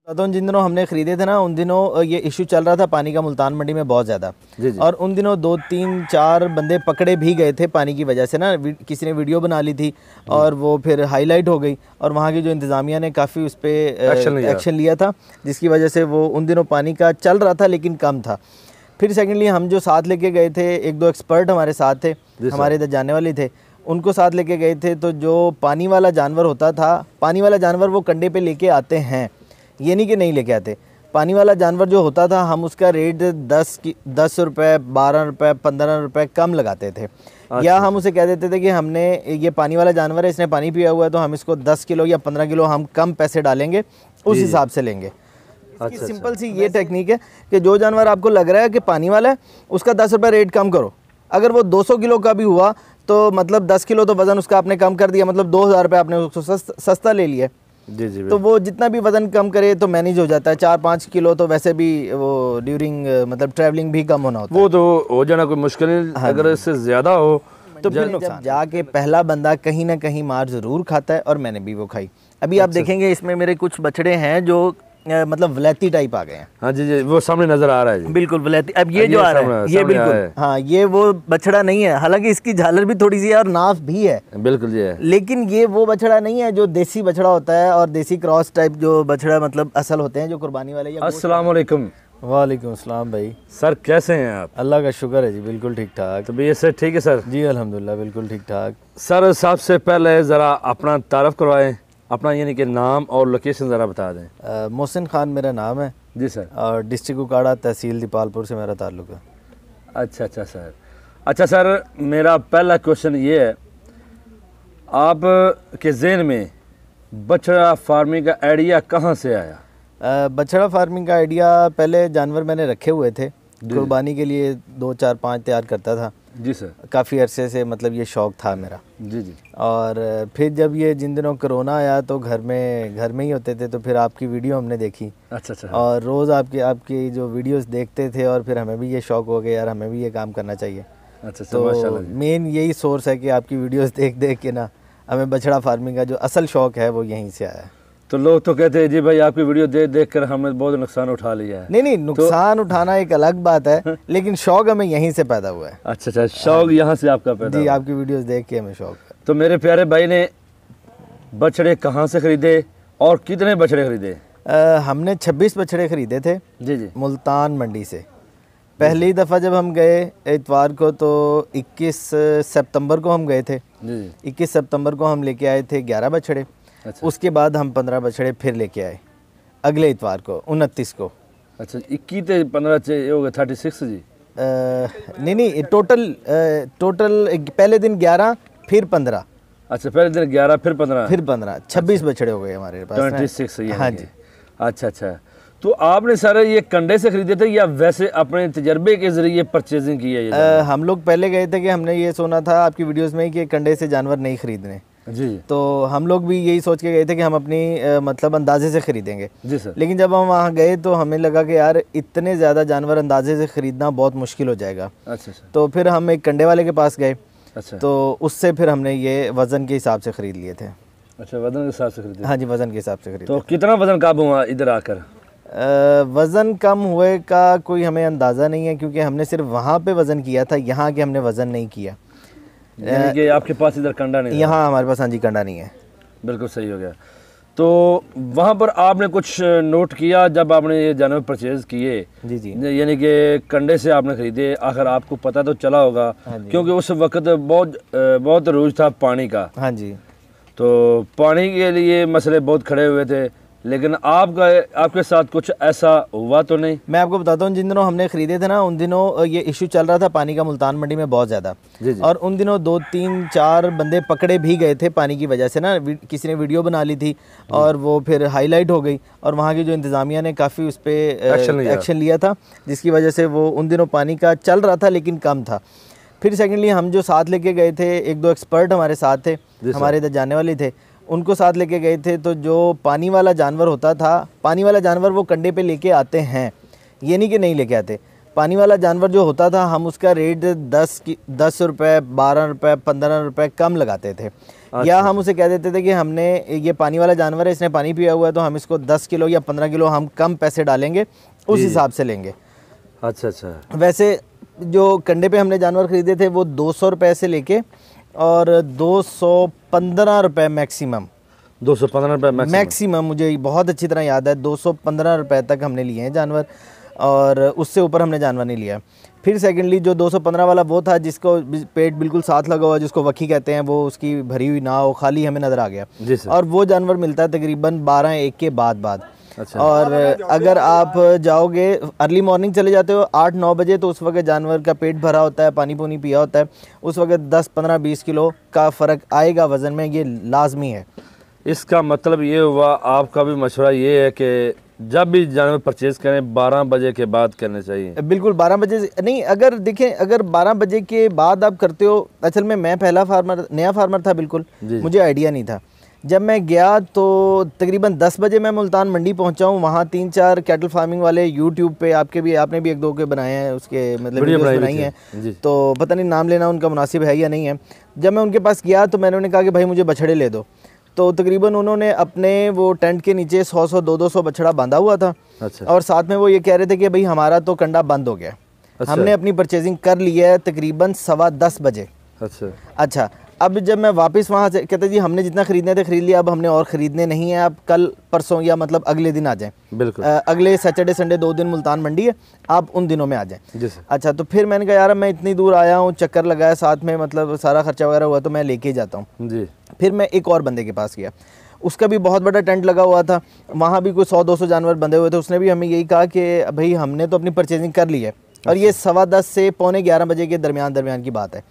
तो जिन दिनों हमने ख़रीदे थे ना, उन दिनों ये इशू चल रहा था पानी का मुल्तान मंडी में बहुत ज़्यादा। और उन दिनों 2-3-4 बंदे पकड़े भी गए थे पानी की वजह से ना। किसी ने वीडियो बना ली थी और वो फिर हाईलाइट हो गई और वहाँ की जो इंतज़ामिया ने काफ़ी उस पर एक्शन लिया था, जिसकी वजह से वो उन दिनों पानी का चल रहा था लेकिन कम था। फिर सेकेंडली हम जो साथ लेके गए थे, 1-2 एक्सपर्ट हमारे साथ थे, हमारे इधर जाने वाले थे, उनको साथ लेके गए थे। तो जो पानी वाला जानवर होता था, पानी वाला जानवर वो कंडे पे लेके आते हैं, ये नहीं कि नहीं लेके आते। पानी वाला जानवर जो होता था, हम उसका रेट 10 रुपये, 12 रुपये, 15 रुपये कम लगाते थे। या हम उसे कह देते थे कि हमने ये पानी वाला जानवर है, इसने पानी पिया हुआ है, तो हम इसको 10 किलो या 15 किलो हम कम पैसे डालेंगे, उस हिसाब से लेंगे। सिंपल सी ये टेक्निक है कि जो जानवर आपको लग रहा है कि पानी वाला है, उसका 10 रुपये रेट कम करो। अगर वो 200 किलो का भी हुआ तो मतलब 10 किलो तो वज़न उसका आपने कम कर दिया, मतलब 2000 रुपये आपने उसको सस्ता ले लिया। जी। तो वो जितना भी वज़न कम करे तो मैनेज हो जाता है। 4-5 किलो तो वैसे भी वो ड्यूरिंग मतलब ट्रैवलिंग भी कम होना होता है, वो तो हो जाना कोई मुश्किल नहीं। अगर इससे ज़्यादा हो तो फिर जब जाके पहला बंदा कहीं ना कहीं मार ज़रूर खाता है, और मैंने भी वो खाई। अभी आप देखेंगे इसमें मेरे कुछ बछड़े हैं जो मतलब वलैती टाइप आ गए हैं। हाँ जी, वो सामने नजर आ रहा है जी। बिल्कुल वलैती। अब ये जो आ रहा है ये बिल्कुल, हाँ, ये वो बछड़ा नहीं है, हालांकि इसकी झालर भी थोड़ी सी है और नाफ भी है, बिल्कुल जी है, लेकिन ये वो बछड़ा नहीं है जो देसी बछड़ा होता है और देसी क्रॉस टाइप जो बछड़ा मतलब असल होते हैं जो कुर्बानी वाले। अस्सलाम वालेकुम। वालेकुम अस्सलाम भाई। सर कैसे हैं आप? अल्लाह का शुक्र है जी, बिल्कुल ठीक ठाक। तो भैया सर ठीक है सर? जी अल्हम्दुलिल्लाह बिल्कुल ठीक ठाक। सर सबसे पहले ज़रा अपना तारफ़ करवाएं, अपना यानी कि नाम और लोकेशन ज़रा बता दें। मोहसिन खान मेरा नाम है जी सर, और डिस्ट्रिक्ट उकाड़ा, तहसील दीपालपुर से मेरा ताल्लुक़ है। अच्छा सर। अच्छा सर, मेरा पहला क्वेश्चन ये है, आप के ज़हन में बछड़ा फार्मिंग का आइडिया कहाँ से आया? बछड़ा फार्मिंग का आइडिया, पहले जानवर मैंने रखे हुए थे कुर्बानी के लिए, 2-4-5 तैयार करता था जी सर, काफ़ी अरसे से, मतलब ये शौक़ था मेरा जी। और फिर जब ये जिन दिनों कोरोना आया तो घर में ही होते थे, तो फिर आपकी वीडियो हमने देखी। अच्छा। और रोज़ आपकी जो वीडियोस देखते थे, और फिर हमें भी ये शौक़ हो गया यार, हमें भी ये काम करना चाहिए। अच्छा। तो मेन यही सोर्स है कि आपकी वीडियोस देख के ना हमें बछड़ा फार्मिंग का जो असल शौक़ है वो यहीं से आया है। तो लोग तो कहते हैं जी भाई आपकी वीडियो देख कर हमने बहुत नुकसान उठा लिया है। नहीं, नुकसान उठाना एक अलग बात है, लेकिन शौक हमें यहीं से पैदा हुआ है। अच्छा, शौक यहाँ से आपका पैदा? जी, आपकी वीडियोस देख के हमें शौक है। तो मेरे प्यारे भाई ने बछड़े कहाँ से खरीदे और कितने बछड़े खरीदे? हमने 26 बछड़े खरीदे थे जी, मुल्तान मंडी से। पहली दफ़ा जब हम गए इतवार को, तो 21 सितंबर को हम गए थे। 21 सितंबर को हम लेके आए थे 11 बछड़े। अच्छा। उसके बाद हम 15 बछड़े फिर लेके आए अगले इतवार को, 29 को। अच्छा, 21 से 15 हो गए 36 जी? नहीं, टोटल पहले दिन 11 फिर 15। अच्छा, पहले दिन 11 फिर 15 26 बछड़े हो गए हमारे पास। 26। हाँ जी। अच्छा। तो आपने सारे ये कंडे से खरीदे थे या वैसे अपने तजर्बे के जरिए परचेजिंग की है? हम लोग पहले गए थे कि हमने ये सुना था आपकी वीडियोस में कि कंडे से जानवर नहीं खरीदने जी, तो हम लोग भी यही सोच के गए थे कि हम अपनी मतलब अंदाजे से खरीदेंगे जी सर। लेकिन जब हम वहाँ गए तो हमें लगा कि यार इतने ज़्यादा जानवर अंदाजे से खरीदना बहुत मुश्किल हो जाएगा। अच्छा। तो फिर हम एक कंडे वाले के पास गए। अच्छा। तो उससे फिर हमने ये वज़न के हिसाब से ख़रीद लिए थे। अच्छा, वज़न के हिसाब से खरीदे? हाँ जी, वज़न के हिसाब से खरीदे। तो कितना वज़न कम हुआ इधर आकर? वज़न कम हुए का कोई हमें अंदाज़ा नहीं है, क्योंकि हमने सिर्फ वहाँ पे वज़न किया था, यहाँ के हमने वज़न नहीं किया। कि आपके पास इधर कंडा नहीं? यहाँ हमारे पास हाँ जी कंडा नहीं है। बिल्कुल सही हो गया। तो वहाँ पर आपने कुछ नोट किया जब आपने ये जानवर परचेज़ किए? जी, यानी कि कंडे से आपने ख़रीदे, आखिर आपको पता तो चला होगा क्योंकि उस वक्त बहुत रूज था पानी का। हाँ जी। तो पानी के लिए मसले बहुत खड़े हुए थे, लेकिन आपके साथ कुछ ऐसा हुआ तो नहीं? मैं आपको बताता हूँ, जिन दिनों हमने ख़रीदे थे ना, उन दिनों ये इशू चल रहा था पानी का मुल्तान मंडी में बहुत ज़्यादा जी। और उन दिनों 2-3-4 बंदे पकड़े भी गए थे पानी की वजह से ना। किसी ने वीडियो बना ली थी और वो फिर हाईलाइट हो गई, और वहाँ की जो इंतज़ामिया ने काफ़ी उस पर एक्शन लिया था, जिसकी वजह से वो उन दिनों पानी का चल रहा था लेकिन कम था। फिर सेकेंडली हम जो साथ लेके गए थे, 1-2 एक्सपर्ट हमारे साथ थे, हमारे इधर जाने वाले थे, उनको साथ लेके गए थे। तो जो पानी वाला जानवर होता था, पानी वाला जानवर वो कंडे पे लेके आते हैं, ये नहीं कि नहीं लेके आते। पानी वाला जानवर जो होता था हम उसका रेट 10 रुपये, 12 रुपये, 15 रुपये कम लगाते थे। या हम उसे कह देते थे कि हमने ये पानी वाला जानवर है, इसने पानी पिया हुआ है, तो हम इसको 10 किलो या 15 किलो हम कम पैसे डालेंगे, उस हिसाब से लेंगे। अच्छा अच्छा। वैसे जो कंडे पे हमने जानवर ख़रीदे थे वो 200 रुपये से लेके और 215 रुपये मैक्सिमम, 215 रुपये मैक्सिमम, मुझे बहुत अच्छी तरह याद है, 215 रुपये तक हमने लिए हैं जानवर, और उससे ऊपर हमने जानवर नहीं लिया। फिर सेकेंडली जो 215 वाला वो था जिसको पेट बिल्कुल साथ लगा हुआ, जिसको वक्की कहते हैं, वो उसकी भरी हुई ना हो, खाली हमें नज़र आ गया, और वो जानवर मिलता है तकरीबन 12-1 के बाद। अच्छा। और अगर आप जाओगे अर्ली मॉर्निंग चले जाते हो 8-9 बजे, तो उस वक्त जानवर का पेट भरा होता है, पानी पूनी पिया होता है, उस वक्त 10-15-20 किलो का फ़र्क आएगा वज़न में, ये लाजमी है। इसका मतलब ये हुआ, आपका भी मशवरा ये है कि जब भी जानवर परचेज करें 12 बजे के बाद करना चाहिए? बिल्कुल 12 बजे नहीं, अगर देखें अगर 12 बजे के बाद आप करते हो, असल में मैं पहला नया फार्मर था, बिल्कुल मुझे आइडिया नहीं था। जब मैं गया तो तकरीबन 10 बजे मैं मुल्तान मंडी पहुंचा हूँ। वहाँ 3-4 कैटल फार्मिंग वाले यूट्यूब पे आपने भी 1-2 के बनाए हैं, उसके मतलब वीडियोस बनाई हैं, तो पता नहीं नाम लेना उनका मुनासिब है या नहीं है। जब मैं उनके पास गया तो मैंने उन्हें कहा कि भाई मुझे बछड़े ले दो, तो तकरीबन उन्होंने अपने वो टेंट के नीचे 100-100, 200-200 बछड़ा बांधा हुआ था। अच्छा। और साथ में वो ये कह रहे थे कि भाई हमारा तो कंडा बंद हो गया। अच्छा। हमने अपनी परचेजिंग कर ली है तकरीबन 10:15 बजे। अच्छा, अब जब मैं वापस वहाँ से, कहते जी हमने जितना ख़रीदने थे ख़रीद लिया, अब हमने और ख़रीदने नहीं है, आप कल परसों या मतलब अगले दिन आ जाएं। बिल्कुल अगले सैटरडे संडे 2 दिन मुल्तान मंडी है, आप उन दिनों में आ जाएं। अच्छा, तो फिर मैंने कहा यार मैं इतनी दूर आया हूँ, चक्कर लगाया, साथ में मतलब सारा खर्चा वगैरह हुआ, तो मैं लेके ही जाता हूँ जी। फिर मैं एक और बंदे के पास गया, उसका भी बहुत बड़ा टेंट लगा हुआ था, वहाँ भी कोई 100-200 जानवर बंधे हुए थे। उसने भी हमें यही कहा कि भाई हमने तो अपनी परचेजिंग कर ली है, और ये 10:15 से 11:45 बजे के दरमियान की बात है।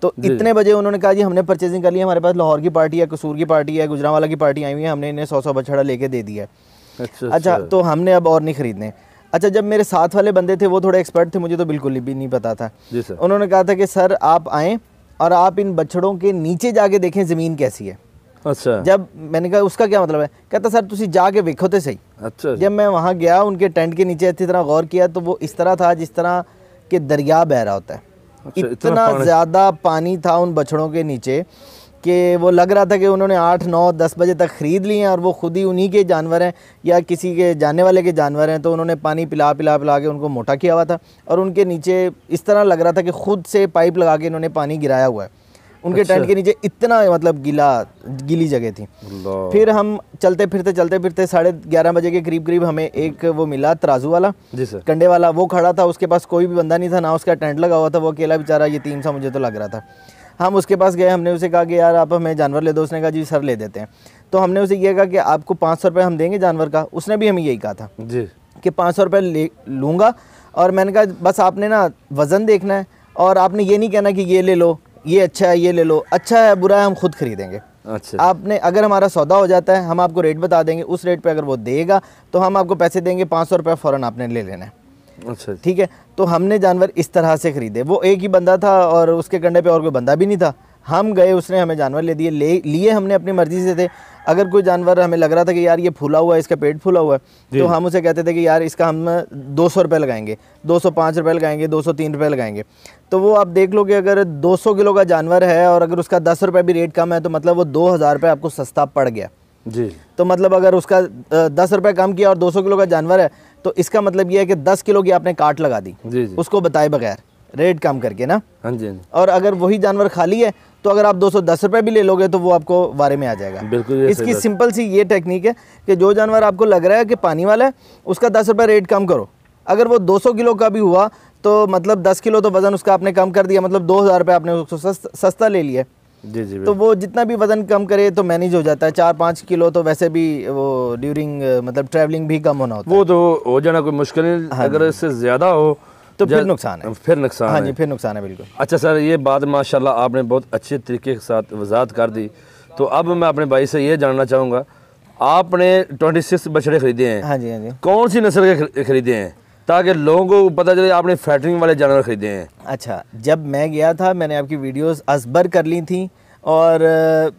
तो इतने बजे उन्होंने कहा जी हमने परचेजिंग कर ली है, हमारे पास लाहौर की पार्टी है, कसूर की पार्टी है, गुजरांवाला की पार्टी आई हुई है, हमने इन्हें 100-100 बछड़ा लेके दे दिया है। अच्छा, तो हमने अब और नहीं ख़रीदने। अच्छा, जब मेरे साथ वाले बंदे थे वो थोड़े एक्सपर्ट थे, मुझे तो बिल्कुल भी नहीं पता था। उन्होंने कहा था कि सर आप आएँ और आप इन बछड़ों के नीचे जाके देखें ज़मीन कैसी है। अच्छा। जब मैंने कहा उसका क्या मतलब है, कहता सर तुसी जाके देखो तो सही। अच्छा। जब मैं वहाँ गया उनके टेंट के नीचे अच्छी तरह गौर किया, तो वो इस तरह था जिस तरह के दरिया बह रहा होता है। अच्छा, इतना ज़्यादा पानी था उन बछड़ों के नीचे कि वो लग रहा था कि उन्होंने 8-9-10 बजे तक ख़रीद लिए हैं, और वो खुद ही उन्हीं के जानवर हैं या किसी के जानने वाले के जानवर हैं, तो उन्होंने पानी पिला के उनको मोटा किया हुआ था, और उनके नीचे इस तरह लग रहा था कि खुद से पाइप लगा के इन्होंने पानी गिराया हुआ है। उनके टेंट के नीचे इतना मतलब गीली जगह थी। फिर हम चलते फिरते 11:30 बजे के करीब हमें एक वो मिला तराजू वाला कंडे वाला, वो खड़ा था, उसके पास कोई भी बंदा नहीं था, ना उसका टेंट लगा हुआ था, वो अकेला बेचारा यतीम सा मुझे तो लग रहा था। हम उसके पास गए, हमने उसे कहा कि यार आप हमें जानवर ले दो। उसने कहा जी सर ले देते हैं। तो हमने उसे ये कहा कि आपको 500 रुपये हम देंगे जानवर का। उसने भी हमें यही कहा था जी कि 500 रुपये लूँगा, और मैंने कहा बस आपने ना वज़न देखना है, और आपने ये नहीं कहना कि ये ले लो, ये अच्छा है, ये ले लो, अच्छा है बुरा है हम खुद खरीदेंगे। अच्छा। आपने अगर हमारा सौदा हो जाता है हम आपको रेट बता देंगे, उस रेट पे अगर वो देगा तो हम आपको पैसे देंगे, 500 रुपये फ़ौरन आपने ले लेना है। अच्छा, ठीक है। तो हमने जानवर इस तरह से ख़रीदे। वो एक ही बंदा था और उसके कंडे पे और कोई बंदा भी नहीं था। हम गए, उसने हमें जानवर ले दिए, लिए हमने अपनी मर्ज़ी से थे। अगर कोई जानवर हमें लग रहा था कि यार ये फूला हुआ है, इसका पेट फूला हुआ है, तो हम उसे कहते थे कि यार इसका हम 200 रुपये लगाएंगे, 205 रुपये लगाएंगे, 203 रुपये लगाएंगे। तो वो आप देख लो कि अगर 200 किलो का जानवर है और अगर उसका 10 रुपये भी रेट कम है, तो मतलब वो 2000 रुपये आपको सस्ता पड़ गया जी। तो मतलब अगर उसका 10 रुपये कम किया और 200 किलो का जानवर है, तो इसका मतलब ये है कि 10 किलो की आपने काट लगा दी जी। उसको बताए बगैर रेट कम करके ना। हाँ जी। और अगर वही जानवर खाली है तो अगर आप 210 रुपये भी ले लोगे तो वो आपको वारे में आ जाएगा। बिल्कुल। इसकी सिंपल सी ये टेक्निक है कि जो जानवर आपको लग रहा है कि पानी वाला है, उसका 10 रुपये रेट कम करो। अगर वो 200 किलो का भी हुआ तो मतलब 10 किलो तो वज़न उसका आपने कम कर दिया, मतलब 2000 रुपये आपने उसको सस्ता ले लिया जी जी। तो वो जितना भी वज़न कम करे तो मैनेज हो जाता है। 4-5 किलो तो वैसे भी वो ड्यूरिंग मतलब ट्रैवलिंग भी कम होना होता है, वो तो हो जाना कोई मुश्किल नहीं। हाँ, अगर इससे ज़्यादा हो तो फिर नुकसान है, हाँ जी, फिर नुकसान है बिल्कुल। अच्छा सर, ये बात माशाल्लाह आपने बहुत अच्छे तरीके के साथ वजाहत कर दी। तो अब मैं अपने भाई से ये जानना चाहूँगा, आपने 26 बछड़े खरीदे हैं। हाँ जी, हाँ जी। कौन सी नस्ल के खरीदे हैं ताकि लोगों को पता चले आपने फैटरिंग वाले जानवर खरीदे हैं? अच्छा, जब मैं गया था मैंने आपकी वीडियोस असबर कर ली थी, और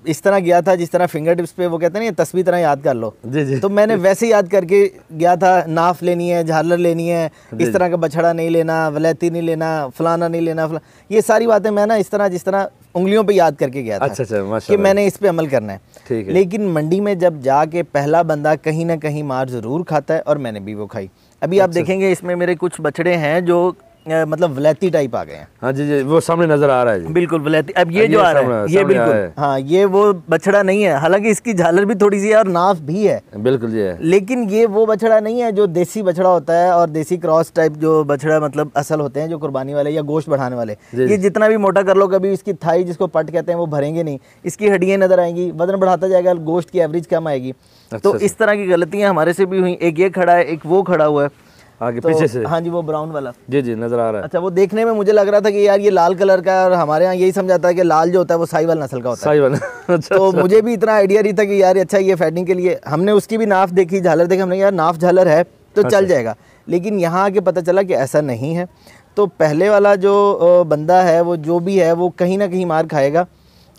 इस तरह गया था जिस तरह फिंगर टिप्स पे वो कहते हैं ना, ये तस्वीर तरह याद कर लो। जी जी। तो मैंने वैसे याद करके गया था, नाफ लेनी है, झालर लेनी है, इस तरह का बछड़ा नहीं लेना, वलैती नहीं लेना, फलाना नहीं लेना, ये सारी बातें मैं ना इस तरह जिस तरह उंगलियों पे याद करके गया था। अच्छा अच्छा, कि माशाल्लाह। मैंने इस पे अमल करना है। ठीक है। लेकिन मंडी में जब जाके पहला बंदा कहीं ना कहीं मार ज़रूर खाता है, और मैंने भी वो खाई। अभी आप देखेंगे इसमें मेरे कुछ बछड़े हैं जो मतलब वलैती टाइप आ गए हैं। हाँ जी जी, वो सामने नजर आ रहा है जी। बिल्कुल वलैती। अब ये जो आ रहा है ये बिल्कुल, हाँ ये वो बछड़ा नहीं है, हालांकि इसकी झालर भी थोड़ी सी है और नाफ भी है। बिल्कुल जी है। लेकिन ये वो बछड़ा नहीं है जो देसी बछड़ा होता है, और देसी क्रॉस टाइप जो बछड़ा मतलब असल होते हैं, जो कुर्बानी वाले या गोश्त बढ़ाने वाले। ये जितना भी मोटा कर लो, कभी इसकी थाई जिसको पट कहते हैं वो भरेंगे नहीं, इसकी हड्डियाँ नजर आएंगी, वजन बढ़ाता जाएगा, गोश्त की एवरेज कम आएगी। तो इस तरह की गलतियाँ हमारे से भी हुई। एक ये खड़ा है, एक वो खड़ा हुआ है आगे तो, पीछे से। हाँ जी वो ब्राउन वाला। जी जी नजर आ रहा है। अच्छा, वो देखने में मुझे लग रहा था कि यार ये लाल कलर का है, और हमारे यहाँ यही समझाता है कि लाल जो होता है वो साहिवाल नस्ल का होता है। साहिवाल। अच्छा, तो मुझे भी इतना आइडिया नहीं था कि यार अच्छा ये फैटिंग के लिए। हमने उसकी भी नाफ देखी, झालर देखी, हमने यार नाफ झालर है तो चल जाएगा। लेकिन यहाँ आके पता चला कि ऐसा नहीं है। तो पहले वाला जो बंदा है वो जो भी है वो कहीं ना कहीं मार खाएगा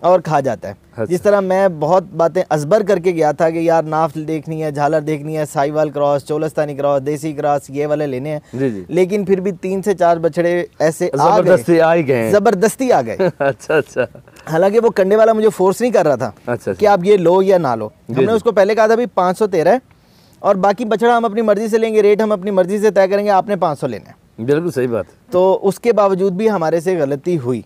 और खा जाता है। अच्छा। जिस तरह मैं बहुत बातें अजबर करके गया था कि यार नाफ देखनी है, झालर देखनी है, साहिवाल क्रॉस, चोलस्तानी क्रॉस, देसी क्रॉस, ये वाले लेने हैं। जी जी। लेकिन फिर भी 3 से 4 बछड़े ऐसे जबरदस्ती आ ही गए। जबरदस्ती आ गए। अच्छा अच्छा। हालांकि वो कंडे वाला मुझे फोर्स नहीं कर रहा था अच्छा कि आप ये लो या ना लो। हमने उसको पहले कहा था भाई 513 है, और बाकी बछड़ा हम अपनी मर्जी से लेंगे, रेट हम अपनी मर्जी से तय करेंगे, आपने 500 लेना है। बिल्कुल सही बात। तो उसके बावजूद भी हमारे से गलती हुई।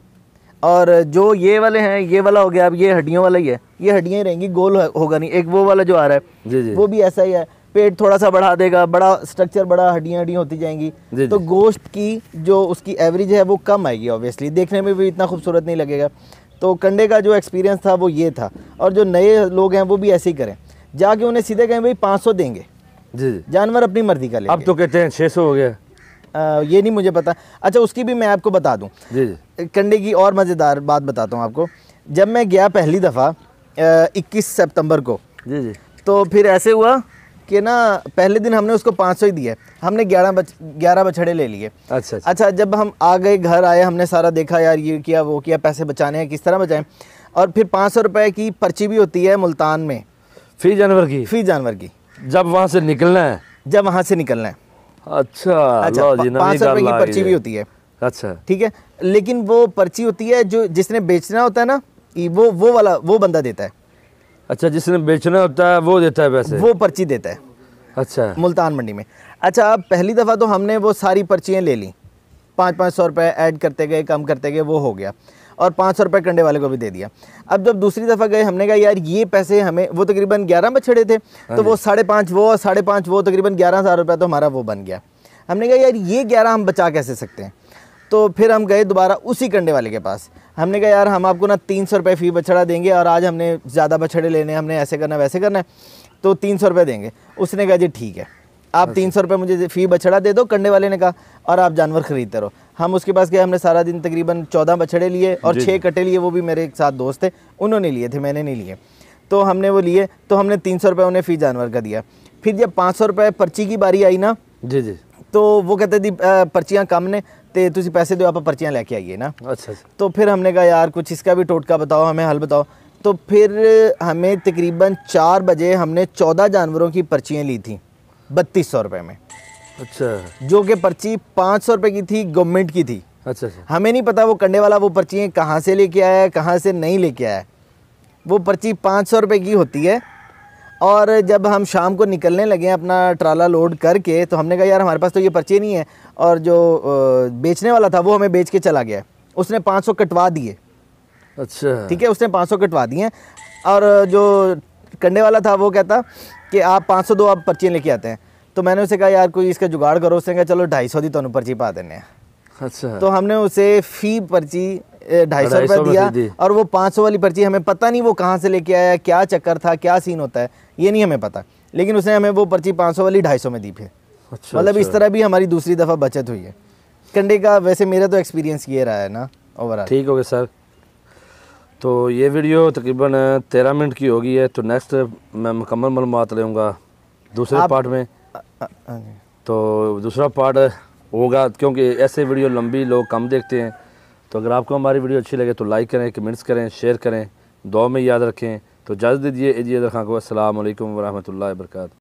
और जो ये वाले हैं, ये वाला हो गया, अब ये हड्डियों वाला ही है, ये हड्डियाँ ही रहेंगी, गोल होगा नहीं। एक वो वाला जो आ रहा है जी जी। वो भी ऐसा ही है, पेट थोड़ा सा बढ़ा देगा, बड़ा स्ट्रक्चर, बड़ा हड्डियाँ होती जाएंगी। जी तो जी। गोश्त की जो उसकी एवरेज है वो कम आएगी, ऑब्वियसली देखने में भी इतना खूबसूरत नहीं लगेगा। तो कंडे का जो एक्सपीरियंस था वो ये था। और जो नए लोग हैं वो भी ऐसे ही करें, जाके उन्हें सीधे कहें भाई 500 देंगे, जी जी। जानवर अपनी मर्जी का लेंगे। अब तो कहते हैं 600 हो गया। ये नहीं मुझे पता। अच्छा, उसकी भी मैं आपको बता दूं। जी जी। कंडे की और मज़ेदार बात बताता हूँ आपको। जब मैं गया पहली दफ़ा 21 सितंबर को, जी जी। तो फिर ऐसे हुआ कि ना पहले दिन हमने उसको 500 ही दिए, हमने 11 बछड़े ले लिए। अच्छा अच्छा, जब हम आ गए, घर आए, हमने सारा देखा, यार ये किया वो किया, पैसे बचाने हैं, किस तरह बचाएं। और फिर 500 रुपये की पर्ची भी होती है मुल्तान में, फी जानवर की। फी जानवर की, जब वहाँ से निकलना है। जब वहाँ से निकलना है। अच्छा, अच्छा, 500 रुपये की पर्ची भी होती है। अच्छा, ठीक है। लेकिन वो पर्ची होती है जो जिसने बेचना होता है ना, वो वाला वो बंदा देता है। अच्छा, जिसने बेचना होता है वो देता है पैसे, वो पर्ची देता है। अच्छा, मुल्तान मंडी में। अच्छा, अब पहली दफ़ा तो हमने वो सारी पर्चियाँ ले ली, 500 रुपये ऐड करते गए, कम करते गए, वो हो गया। और 500 रुपये कंडे वाले को भी दे दिया। अब जब दूसरी दफ़ा गए, हमने कहा यार ये पैसे हमें, वो तकरीबन 11 बछड़े थे, तो वो 5.5 वो और 5.5 वो, तकरीबन 11,000 रुपये तो हमारा वो बन गया। हमने कहा यार ये 11 हम बचा कैसे सकते हैं। तो फिर हम गए दोबारा उसी कंडे वाले के पास। हमने कहा यार हम आपको ना 300 रुपये फ़ी बछड़ा देंगे, और आज हमने ज़्यादा बछड़े लेने, हमने ऐसे करना वैसे करना है, तो 300 रुपये देंगे। उसने कहा जी ठीक है, आप 300 रुपये मुझे फ़ी बछड़ा दे दो, कंडे वाले ने कहा, और आप जानवर ख़रीदते रहो। हम उसके पास गए, हमने सारा दिन तकरीबन 14 बछड़े लिए और 6 कटे लिए, वो भी मेरे एक साथ दोस्त थे, उन्होंने लिए थे, मैंने नहीं लिए। तो हमने वो लिए, तो हमने 300 रुपये उन्हें फ़ी जानवर का दिया। फिर जब 500 रुपये पर्ची की बारी आई ना, जी जी, तो वो कहते दी पर्चियाँ कम ने, तो तुसी पैसे दो, आप पर्चियाँ लेके आइए ना। अच्छा। तो फिर हमने कहा यार कुछ इसका भी टोटका बताओ, हमें हल बताओ। तो फिर हमें तकरीबन 4 बजे हमने 14 जानवरों की पर्चियाँ ली थी 3200 रुपये में। अच्छा, जो कि पर्ची 500 रुपये की थी, गवर्नमेंट की थी। अच्छा, हमें नहीं पता वो कंडे वाला वो पर्चियाँ कहाँ से लेके आया है, कहाँ से नहीं लेके आया है। वो पर्ची 500 रुपये की होती है। और जब हम शाम को निकलने लगे अपना ट्राला लोड करके, तो हमने कहा यार हमारे पास तो ये पर्ची नहीं है, और जो बेचने वाला था वो हमें बेच के चला गया, उसने 500 कटवा दिए। अच्छा, ठीक है, उसने 500 कटवा दिए। और जो कंडे वाला था वो कहता कि आप 500 दो, आप पर्चियाँ लेके आते हैं। तो मैंने उसे कहा यार कोई इसका जुगाड़ करो। उसने कहा चलो 250 दी तो पर्ची पा देने। अच्छा, तो हमने उसे फ़ी पर्ची 250 रुपये दिया, और वो 500 वाली पर्ची हमें पता नहीं वो कहाँ से लेके आया, क्या चक्कर था, क्या सीन होता है, ये नहीं हमें पता। लेकिन उसने हमें वो पर्ची 500 वाली 250 में दी फिर। अच्छा, मतलब इस तरह भी हमारी दूसरी दफ़ा बचत हुई है कंडे का। वैसे मेरा तो एक्सपीरियंस ये रहा है ना ओवरऑल। ठीक हो गया सर। तो ये वीडियो तकरीबन 13 मिनट की होगी है। तो नेक्स्ट मैं मुकम्मल मालूमात लूँगा दूसरे पार्ट में। तो दूसरा पार्ट होगा, क्योंकि ऐसे वीडियो लंबी लोग कम देखते हैं। तो अगर आपको हमारी वीडियो अच्छी लगे तो लाइक करें, कमेंट्स करें, शेयर करें, दुआ में याद रखें। तो इजाज़त दीजिए, खां को अस्सलाम वालेकुम व रहमतुल्लाहि व बरकातहू।